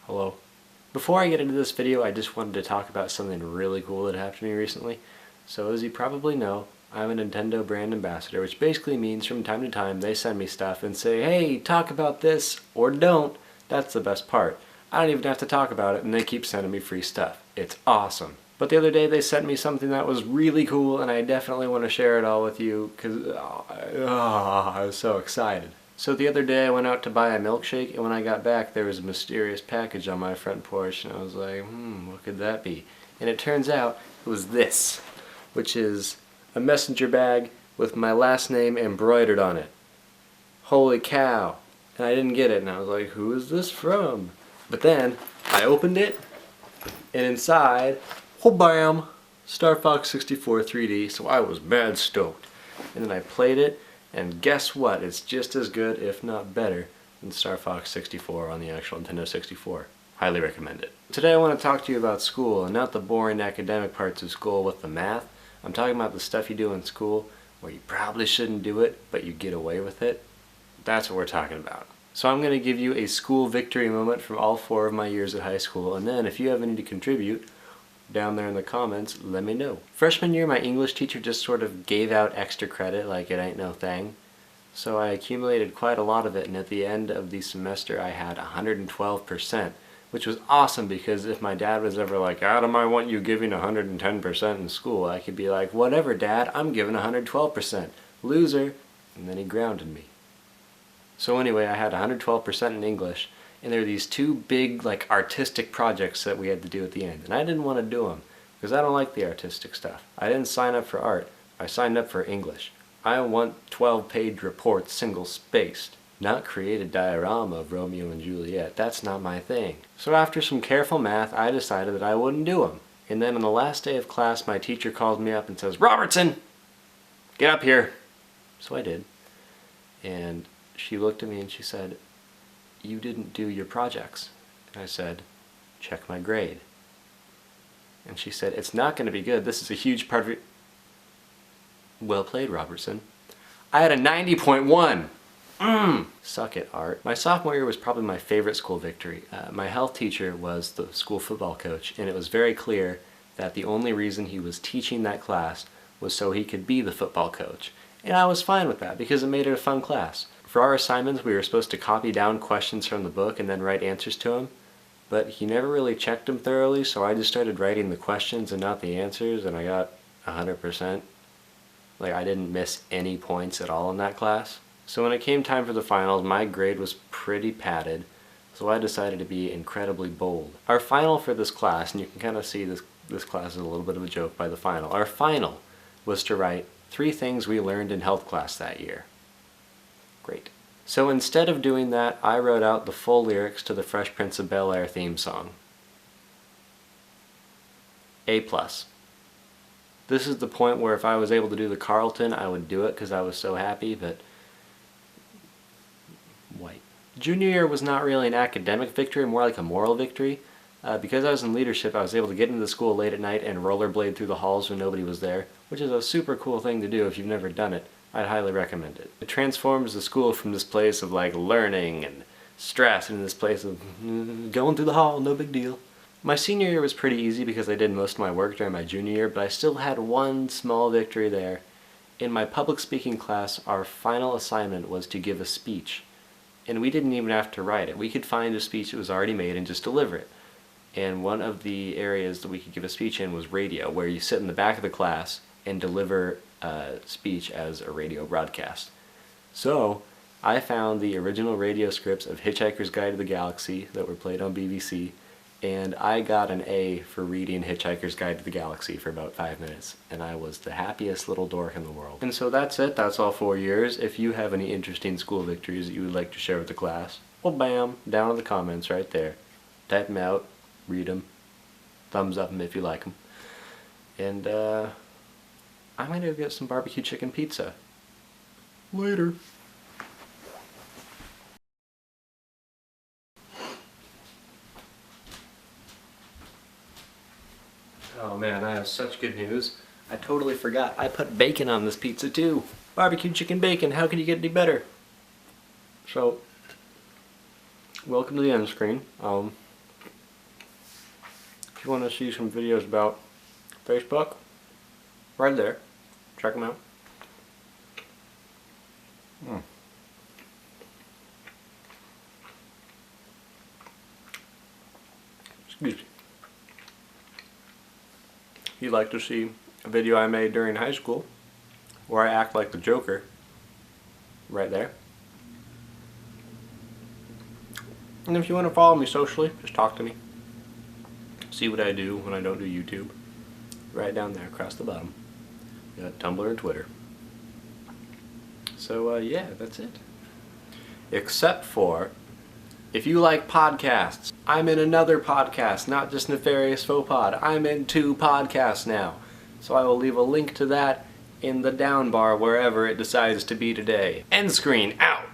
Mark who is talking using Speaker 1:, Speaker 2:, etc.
Speaker 1: Hello. Before I get into this video, I just wanted to talk about something really cool that happened to me recently. So as you probably know, I'm a Nintendo brand ambassador, which basically means from time to time they send me stuff and say, hey, talk about this, or don't. That's the best part. I don't even have to talk about it, and they keep sending me free stuff. It's awesome. But the other day they sent me something that was really cool, and I definitely want to share it all with you, because I was so excited. So the other day I went out to buy a milkshake, and when I got back there was a mysterious package on my front porch, and I was like, what could that be? And it turns out it was this, which is a messenger bag with my last name embroidered on it. Holy cow! And I didn't get it, and I was like, who is this from? But then I opened it, and inside, oh bam, Star Fox 64 3D, so I was mad stoked. And then I played it, and guess what? It's just as good, if not better, than Star Fox 64 on the actual Nintendo 64. Highly recommend it. Today I want to talk to you about school, and not the boring academic parts of school with the math. I'm talking about the stuff you do in school where you probably shouldn't do it, but you get away with it. That's what we're talking about. So I'm going to give you a school victory moment from all 4 of my years at high school, and then if you have any to contribute, down there in the comments, let me know. Freshman year, my English teacher just sort of gave out extra credit like it ain't no thing. So I accumulated quite a lot of it, and at the end of the semester I had 112%, which was awesome because if my dad was ever like, Adam, I want you giving 110% in school, I could be like, whatever dad, I'm giving 112%. Loser. And then he grounded me. So anyway, I had 112% in English, and there were these 2 big artistic projects that we had to do at the end, and I didn't want to do them because I don't like the artistic stuff. I didn't sign up for art, I signed up for English. I want 12-page reports single-spaced, not create a diorama of Romeo and Juliet. That's not my thing. So after some careful math, I decided that I wouldn't do them. And then on the last day of class, my teacher called me up and says, Robertson, get up here. So I did. And she looked at me and she said, you didn't do your projects. And I said, check my grade. And she said, it's not going to be good. This is a huge part of it. Well played, Robertson. I had a 90.1. Suck it, art. My sophomore year was probably my favorite school victory. My health teacher was the school football coach, and it was very clear that the only reason he was teaching that class was so he could be the football coach. And I was fine with that because it made it a fun class. For our assignments, we were supposed to copy down questions from the book and then write answers to them, but he never really checked them thoroughly, so I just started writing the questions and not the answers, and I got 100%. I didn't miss any points at all in that class. So when it came time for the finals, my grade was pretty padded, so I decided to be incredibly bold. Our final for this class, and you can kind of see this class is a little bit of a joke by the final, our final was to write 3 things we learned in health class that year. Great. So instead of doing that, I wrote out the full lyrics to the Fresh Prince of Bel-Air theme song. A+. This is the point where if I was able to do the Carlton, I would do it because I was so happy, but white. Junior year was not really an academic victory, more like a moral victory. Because I was in leadership, I was able to get into the school late at night and rollerblade through the halls when nobody was there, which is a super cool thing to do if you've never done it. I'd highly recommend it. It transforms the school from this place of learning and stress into this place of going through the hall, no big deal. My senior year was pretty easy because I did most of my work during my junior year, but I still had one small victory there. In my public speaking class, our final assignment was to give a speech. And we didn't even have to write it. We could find a speech that was already made and just deliver it. And one of the areas that we could give a speech in was radio, where you sit in the back of the class and deliver a speech as a radio broadcast. So I found the original radio scripts of Hitchhiker's Guide to the Galaxy that were played on BBC, and I got an A for reading Hitchhiker's Guide to the Galaxy for about 5 minutes, and I was the happiest little dork in the world. And so that's it, that's all 4 years. If you have any interesting school victories that you would like to share with the class, well bam, down in the comments right there. Type them out, read them, thumbs up them if you like them. And I might go get some barbecue chicken pizza. Later. Oh man, I have such good news. I totally forgot. I put bacon on this pizza too. Barbecue chicken bacon, how can you get any better? So, welcome to the end screen. you want to see some videos about Facebook, right there. Check them out. Excuse me. If you'd like to see a video I made during high school where I act like the Joker, right there. And if you want to follow me socially, just talk to me. See what I do when I don't do YouTube. Right down there across the bottom. We got Tumblr and Twitter. So yeah, that's it. Except for, if you like podcasts, I'm in another podcast, not just Nefarious Faux Pod. I'm in 2 podcasts now. So I will leave a link to that in the down bar wherever it decides to be today. End screen out.